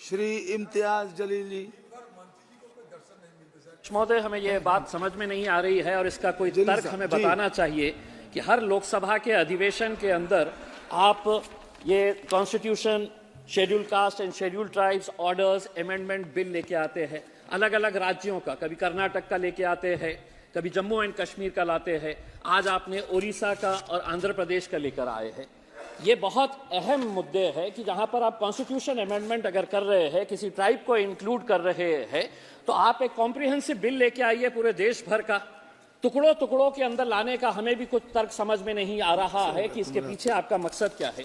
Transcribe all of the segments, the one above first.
श्री इम्तियाज जलीली। महोदय, हमें ये बात समझ में नहीं आ रही है और इसका कोई तर्क हमें बताना चाहिए कि हर लोकसभा के अधिवेशन के अंदर आप ये constitution, schedule caste and schedule tribes orders amendment bill लेके आते हैं, अलग अलग राज्यों का, कभी कर्नाटक का लेके आते हैं, कभी जम्मू एंड कश्मीर का लाते हैं, आज आपने उड़ीसा का और आंध्र प्रदेश का लेकर आए हैं। ये बहुत अहम मुद्दे हैं कि जहां पर आप कॉन्स्टिट्यूशन अमेंडमेंट अगर कर रहे हैं, किसी ट्राइब को इंक्लूड कर रहे हैं, तो आप एक कॉम्प्रिहेंसिव बिल लेके आइए पूरे देश भर का। टुकड़ों टुकड़ों के अंदर लाने का हमें भी कुछ तर्क समझ में नहीं आ रहा है कि इसके पीछे आपका मकसद क्या है।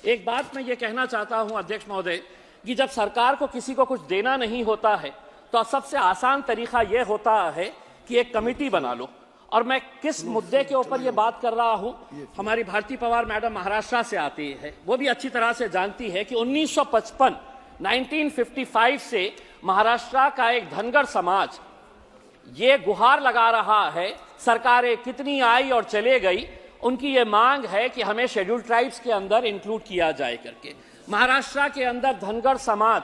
एक बात मैं ये कहना चाहता हूं अध्यक्ष महोदय कि जब सरकार को किसी को कुछ देना नहीं होता है तो सबसे आसान तरीका यह होता है कि एक कमेटी बना लो। और मैं किस मुद्दे के ऊपर ये बात कर रहा हूं, हमारी भारती पवार मैडम महाराष्ट्र से आती है, वो भी अच्छी तरह से जानती है कि 1955 से महाराष्ट्र का एक धनगर समाज ये गुहार लगा रहा है, सरकारें कितनी आई और चले गई, उनकी ये मांग है कि हमें शेड्यूल ट्राइब्स के अंदर इंक्लूड किया जाए करके। महाराष्ट्र के अंदर धनगर समाज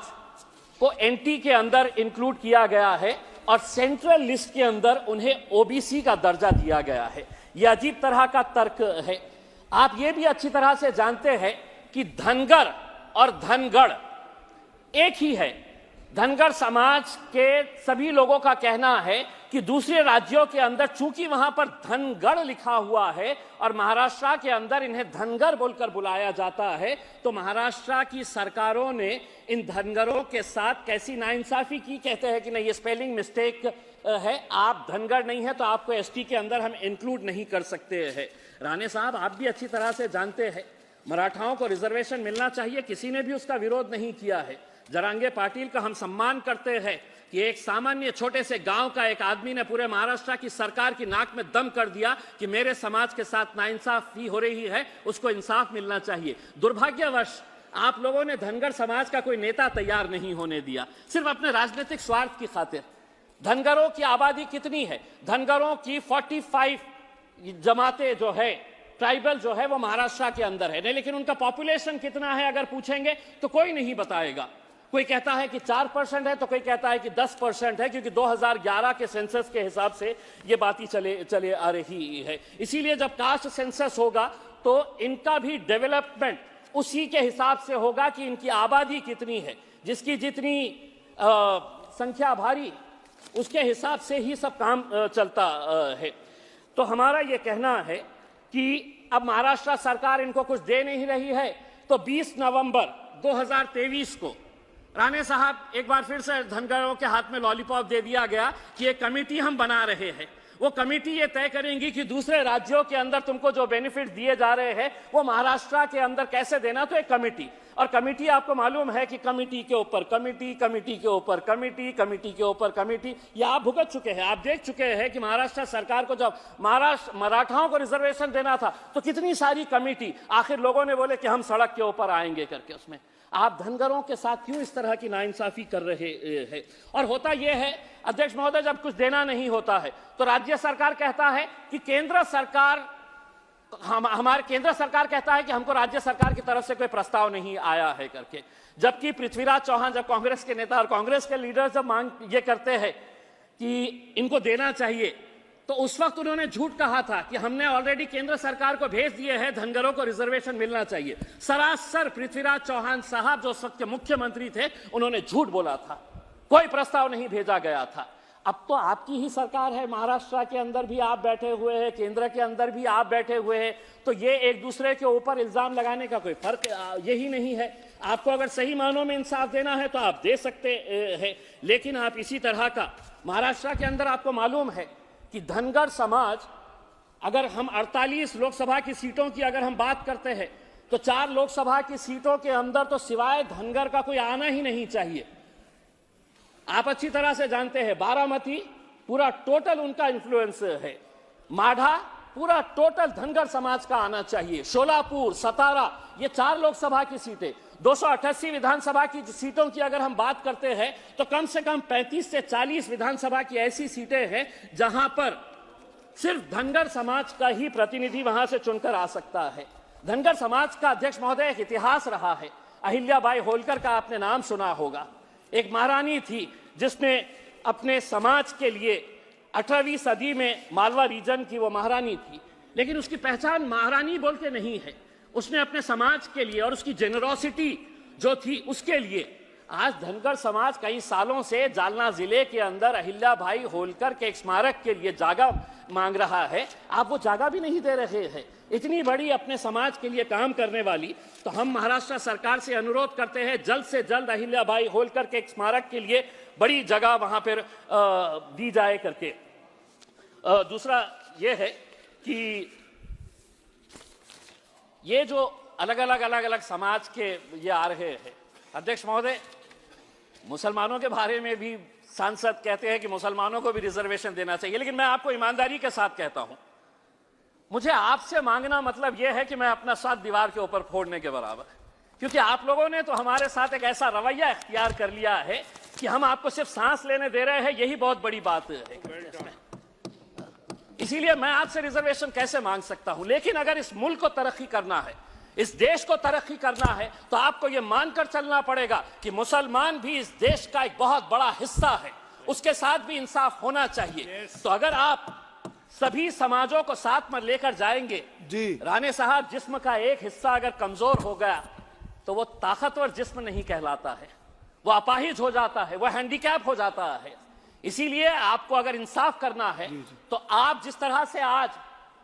को एनटी के अंदर इंक्लूड किया गया है और सेंट्रल लिस्ट के अंदर उन्हें ओबीसी का दर्जा दिया गया है। यह अजीब तरह का तर्क है। आप ये भी अच्छी तरह से जानते हैं कि धनगर और धनगढ़ एक ही है। धनगर समाज के सभी लोगों का कहना है कि दूसरे राज्यों के अंदर चूंकि वहां पर धनगढ़ लिखा हुआ है और महाराष्ट्र के अंदर इन्हें धनगर बोलकर बुलाया जाता है, तो महाराष्ट्र की सरकारों ने इन धनगरों के साथ कैसी नाइंसाफी की। कहते हैं कि नहीं, ये स्पेलिंग मिस्टेक है, आप धनगर नहीं है तो आपको एसटी के अंदर हम इंक्लूड नहीं कर सकते हैं। राणे साहब, आप भी अच्छी तरह से जानते हैं मराठाओं को रिजर्वेशन मिलना चाहिए, किसी ने भी उसका विरोध नहीं किया है। जरांगे पाटिल का हम सम्मान करते हैं कि एक सामान्य छोटे से गांव का एक आदमी ने पूरे महाराष्ट्र की सरकार की नाक में दम कर दिया कि मेरे समाज के साथ नाइंसाफी हो रही है, उसको इंसाफ मिलना चाहिए। दुर्भाग्यवश आप लोगों ने धनगर समाज का कोई नेता तैयार नहीं होने दिया, सिर्फ अपने राजनीतिक स्वार्थ की खातिर। धनगरों की आबादी कितनी है? धनगरों की 45 जमातें जो है, ट्राइबल जो है, वो महाराष्ट्र के अंदर है, लेकिन उनका पॉपुलेशन कितना है अगर पूछेंगे तो कोई नहीं बताएगा। कोई कहता है कि 4% है तो कोई कहता है कि 10% है, क्योंकि 2011 के सेंसस के हिसाब से ये बात ही चले आ रही है। इसीलिए जब कास्ट सेंसस होगा तो इनका भी डेवलपमेंट उसी के हिसाब से होगा कि इनकी आबादी कितनी है, जिसकी जितनी संख्या भारी उसके हिसाब से ही सब काम चलता है। तो हमारा ये कहना है कि अब महाराष्ट्र सरकार इनको कुछ दे नहीं रही है, तो 20 नवंबर 2023 को राणे साहब एक बार फिर से धनगरों के हाथ में लॉलीपॉप दे दिया गया कि एक कमेटी हम बना रहे हैं। वो कमेटी ये तय करेंगी कि दूसरे राज्यों के अंदर तुमको जो बेनिफिट दिए जा रहे हैं वो महाराष्ट्र के अंदर कैसे देना। तो एक कमेटी, और कमेटी आपको मालूम है कि कमेटी के ऊपर कमेटी, कमेटी के ऊपर कमेटी, कमेटी के ऊपर कमेटी, ये आप भुगत चुके हैं। आप देख चुके हैं कि महाराष्ट्र सरकार को जब मराठाओं को रिजर्वेशन देना था तो कितनी सारी कमेटी, आखिर लोगों ने बोले कि हम सड़क के ऊपर आएंगे करके। उसमें आप धनगरों के साथ क्यों इस तरह की नाइंसाफी कर रहे हैं? और होता यह है अध्यक्ष महोदय, जब कुछ देना नहीं होता है तो राज्य सरकार कहता है कि केंद्र सरकार, हमारे केंद्र सरकार कहता है कि हमको राज्य सरकार की तरफ से कोई प्रस्ताव नहीं आया है करके। जबकि पृथ्वीराज चौहान, जब कांग्रेस के नेता और कांग्रेस के लीडर जब मांग ये करते हैं कि इनको देना चाहिए, तो उस वक्त उन्होंने झूठ कहा था कि हमने ऑलरेडी केंद्र सरकार को भेज दिए हैं, धनगरों को रिजर्वेशन मिलना चाहिए। सरासर पृथ्वीराज चौहान साहब जो उस वक्त के मुख्यमंत्री थे, उन्होंने झूठ बोला था, कोई प्रस्ताव नहीं भेजा गया था। अब तो आपकी ही सरकार है, महाराष्ट्र के अंदर भी आप बैठे हुए हैं, केंद्र के अंदर भी आप बैठे हुए हैं, तो ये एक दूसरे के ऊपर इल्जाम लगाने का कोई फर्क यही नहीं है। आपको अगर सही मानों में इंसाफ देना है तो आप दे सकते हैं, लेकिन आप इसी तरह का महाराष्ट्र के अंदर आपको मालूम है कि धनगर समाज, अगर हम 48 लोकसभा की सीटों की अगर हम बात करते हैं तो 4 लोकसभा की सीटों के अंदर तो सिवाय धनगर का कोई आना ही नहीं चाहिए। आप अच्छी तरह से जानते हैं बारामती पूरा टोटल उनका इन्फ्लुएंस है, माढ़ा पूरा टोटल धनगर समाज का आना चाहिए, शोलापुर, सतारा, ये 4 लोकसभा की सीटें। 288 विधानसभा की सीटों की अगर हम बात करते हैं तो कम से कम 35 से 40 विधानसभा की ऐसी सीटें हैं जहां पर सिर्फ धनगर समाज का ही प्रतिनिधि वहां से चुनकर आ सकता है। धनगर समाज का अध्यक्ष महोदय एक इतिहास रहा है। अहिल्याबाई होलकर का आपने नाम सुना होगा। एक महारानी थी जिसने अपने समाज के लिए 18वीं सदी में मालवा रीजन की वो महारानी थी, लेकिन उसकी पहचान महारानी बोल के नहीं है। उसने अपने समाज के लिए और उसकी जेनरोसिटी जो थी उसके लिए आज धनगर समाज कई सालों से जालना जिले के अंदर अहिल्याबाई होलकर के एक स्मारक के लिए जगह मांग रहा है। आप वो जगह भी नहीं दे रहे हैं। इतनी बड़ी अपने समाज के लिए काम करने वाली, तो हम महाराष्ट्र सरकार से अनुरोध करते हैं जल्द से जल्द अहिल्याबाई होलकर के एक स्मारक के लिए बड़ी जगह वहां पर दी जाए करके। दूसरा ये है कि ये जो अलग अलग समाज के ये आ रहे हैं, अध्यक्ष महोदय, मुसलमानों के बारे में भी सांसद कहते हैं कि मुसलमानों को भी रिजर्वेशन देना चाहिए, लेकिन मैं आपको ईमानदारी के साथ कहता हूं, मुझे आपसे मांगना मतलब यह है कि मैं अपना साथ दीवार के ऊपर फोड़ने के बराबर, क्योंकि आप लोगों ने तो हमारे साथ एक ऐसा रवैया इख्तियार कर लिया है कि हम आपको सिर्फ सांस लेने दे रहे हैं, यही बहुत बड़ी बात है। इसीलिए मैं आपसे रिजर्वेशन कैसे मांग सकता हूं? लेकिन अगर इस मुल्क को तरक्की करना है, इस देश को तरक्की करना है, तो आपको यह मानकर चलना पड़ेगा कि मुसलमान भी इस देश का एक बहुत बड़ा हिस्सा है, उसके साथ भी इंसाफ होना चाहिए। तो अगर आप सभी समाजों को साथ में लेकर जाएंगे जी राणे साहब, जिस्म का एक हिस्सा अगर कमजोर हो गया तो वो ताकतवर जिस्म नहीं कहलाता है, वो अपाहिज हो जाता है, वो हैंडीकैप हो जाता है। इसीलिए आपको अगर इंसाफ करना है तो आप जिस तरह से आज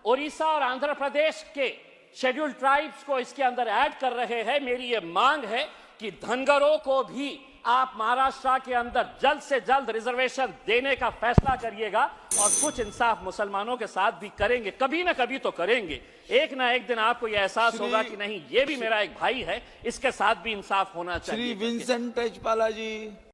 ओडिशा और आंध्र प्रदेश के शेड्यूल्ड ट्राइब्स को इसके अंदर ऐड कर रहे हैं, मेरी ये मांग है कि धनगरों को भी आप महाराष्ट्र के अंदर जल्द से जल्द रिजर्वेशन देने का फैसला करिएगा और कुछ इंसाफ मुसलमानों के साथ भी करेंगे, कभी ना कभी तो करेंगे। एक ना एक दिन आपको यह एहसास होगा कि नहीं, ये भी मेरा एक भाई है, इसके साथ भी इंसाफ होना चाहिए। श्री विंसेंट एच पाला जी।